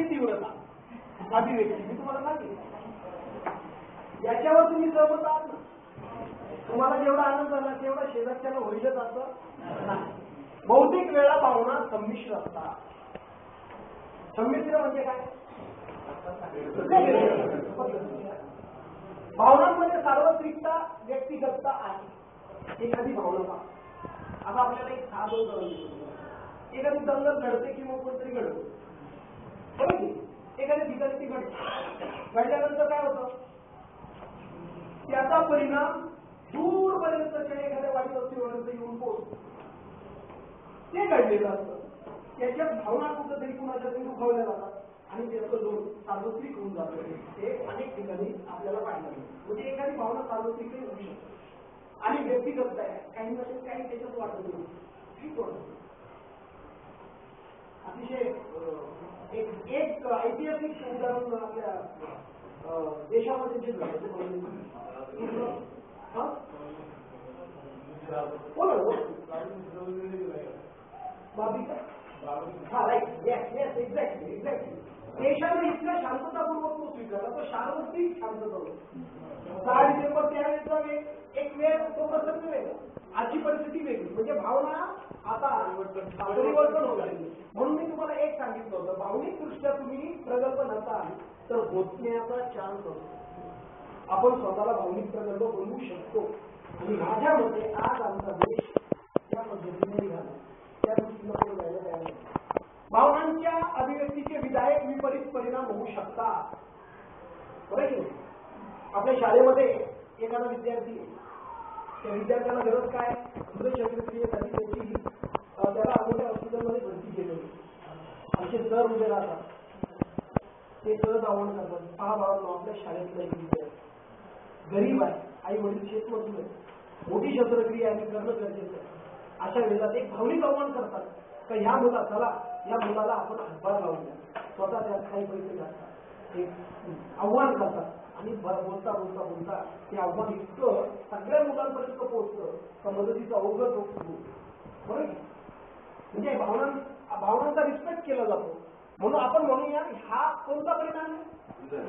भावनांची तीव्रता अभिव्यक्ती मी तुम्हाला सांगितलं. याच्यावर तुम्ही सहमत आहात ना? तुम्हाला जेवढा आनंद झाला तेवढा शेजारच्याला होईलच असं नाही. बहुतेक वेळा भावना संमिश्र असतात. संमिश्र म्हणजे काय? भावनांमध्ये सार्वत्रिकता व्यक्तिगतता आहे. एखादी भावना पहा, आता आपल्याला एक साधं उदाहरण देतो. एखादी दंगल घडते किंवा कोणतरी घडतं, बरोबर की? एखाद्या ठिकाणी ती घडते, घडल्यानंतर काय होतं? त्याचा परिणाम दूरपर्यंतच्या एखाद्या वाईट वस्तूपर्यंत येऊन पोहोचतो. ते घडलेलं असतं. त्याच्यात भावना कुठंतरी कुणाच्या तरी दुखावल्या जातात आणि त्याचं जोर सार्वत्रिक होऊन जातं. हे अनेक ठिकाणी आपल्याला पाहायला मिळतं. म्हणजे एखादी भावना सार्वत्रिकही होऊ शकते आणि व्यक्तिगत आहे. काही नसेल काही त्याच्यात वाटत नाही, ठीक वाटत. अतिशय एक ऐतिहासिक उदाहरण आपल्या देशामध्ये जे झालं देशाने इतका शांततापूर्वक तो स्वीकारला, तो सार्वत्रिक शांतता होती. 6 डिसेंबर त्यावेळेचा एक वेळ, तो प्रसंग वेगळा, आजची परिस्थिती वेगळी. म्हणजे भावना आता परिवर्तन होत आहे. म्हणून मी तुम्हाला एक सांगितलं होतं, भावनिक दृष्ट्या तुम्ही प्रगल्भ नसाल तर होण्याचा चान्स असतो. आपण स्वतःला भावनिक प्रगल्भ बनवू शकतो. आणि माझ्या मते आज आमचा देश त्या पद्धतीने निघाला, त्या दृष्टीनं पुढे जायला तयार आहे. भावनांच्या अभिव्यक्तीचे विधायक विपरीत परिणाम होऊ शकतात, बरं की? आपल्या शाळेमध्ये एखादा विद्यार्थी, त्या विद्यार्थ्याला गरज काय? हृदय शस्त्रक्रियेसाठी त्याची त्याला मोठ्या हॉस्पिटलमध्ये भरती केलेली. असे सर उभे राहतात, ते सहज आव्हान करतात. पहा भावांनो, आपल्या शाळेतला एक विद्यार्थी गरीब आहे, आई वडील शेतमजूर आहे, मोठी शस्त्रक्रिया आहे, करणं गरजेचं आहे. अशा वेळेला एक भावनिक आव्हान करतात का ह्या मुलाला आपण हातभार लावूया, स्वतः त्यात काही पैसे घालतात, एक आव्हान करतात आणि बोलता बोलता बोलता ते आव्हान इतकं सगळ्या मुलांपर्यंत पोहोचतं का मदतीचा अवघड होत सुरू. बरोबर? म्हणजे भावनांचा रिस्पेक्ट केला जातो. म्हणून आपण म्हणूया हा कोणता परिणाम आहे?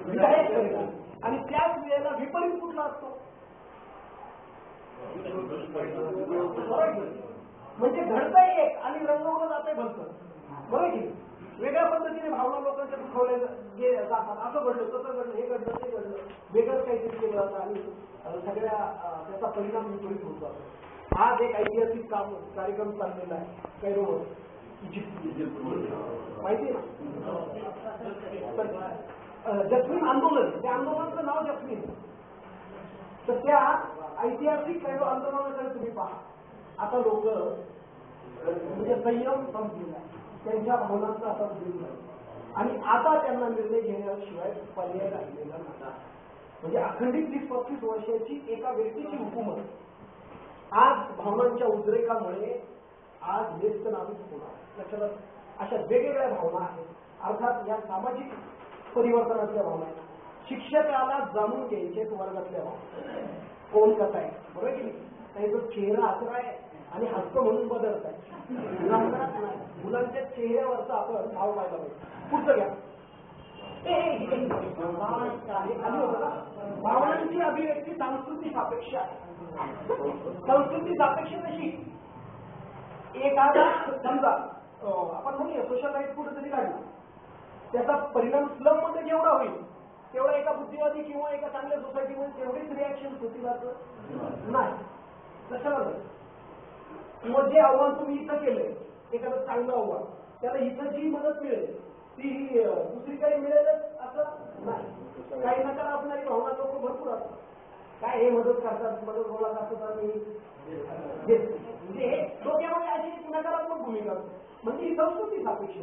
विधायक परिणाम. आणि त्याच वेळेला विपरीत कुठला असतो? म्हणजे घडतंय एक आणि रंगवलं जातंय भलतं, बरोबर की? वेगळ्या पद्धतीने भावना लोकांच्या दुखावल्या जातात. असं घडलं, तसं घडलं, हे घडलं, ते घडलं, वेगळंच काहीतरी केलं जातं आणि सगळ्या त्याचा परिणाम विपरीत होत जातो. आज एक ऐतिहासिक कार्यक्रम चाललेला आहे कैरोवर, इजिप्त, माहिती आहे ना? जस्मिन आंदोलन, त्या आंदोलनाचं नाव जस्मिन. तर त्या ऐतिहासिक कैरो आंदोलनाकडे तुम्ही पहा. आता लोक म्हणजे संयम संपलेला आहे, त्यांच्या भावनांचा आता उपयोग नाही आणि आता त्यांना निर्णय घेण्याशिवाय पर्याय राहिलेला नाही. म्हणजे अखंडित 30-35 वर्षाची एका व्यक्तीची हुकूमत आज भावनांच्या उद्रेकामुळे आज व्यस्त नाहीच होणार. लक्षात, अशा वेगवेगळ्या भावना आहेत. अर्थात या सामाजिक परिवर्तनातल्या भावना आहेत. शिक्षकाला जाणून घ्यायचे वर्गातल्या भावना, कोण कसा आहे, बरोबर की नाही? त्याचा चेहरा हसरा आहे आणि हस्त म्हणून बदलत आहे. मुलांच्या चेहऱ्यावरचा आपण भाव पाहिला पाहिजे. पुढचं घ्या. भावनांची अभिव्यक्ती संस्कृती सापेक्ष आहे. संस्कृती सापेक्ष कशी? एखादा समजा आपण म्हणूया सोशल लाईफ कुठेतरी काढला, त्याचा परिणाम स्लम मध्ये जेवढा होईल तेवढा एका बुद्धिवादी किंवा एका चांगल्या सोसायटीमध्ये तेवढीच रिॲक्शन होती नाही. कशाला? किंवा जे आव्हान तुम्ही इथं केलंय, एखादं चांगलं आव्हान, त्याला इथं जी मदत मिळेल ती दुसरी काही मिळेलच असं नाही. काही नकार असणारी भावना लोक भरपूर असतात. काय हे मदत करतात, मदत गोळा करतात आणि म्हणजे हे डोक्यामध्ये अशी नकारात्मक भूमिका असते. म्हणजे ही संस्कृती सापेक्ष.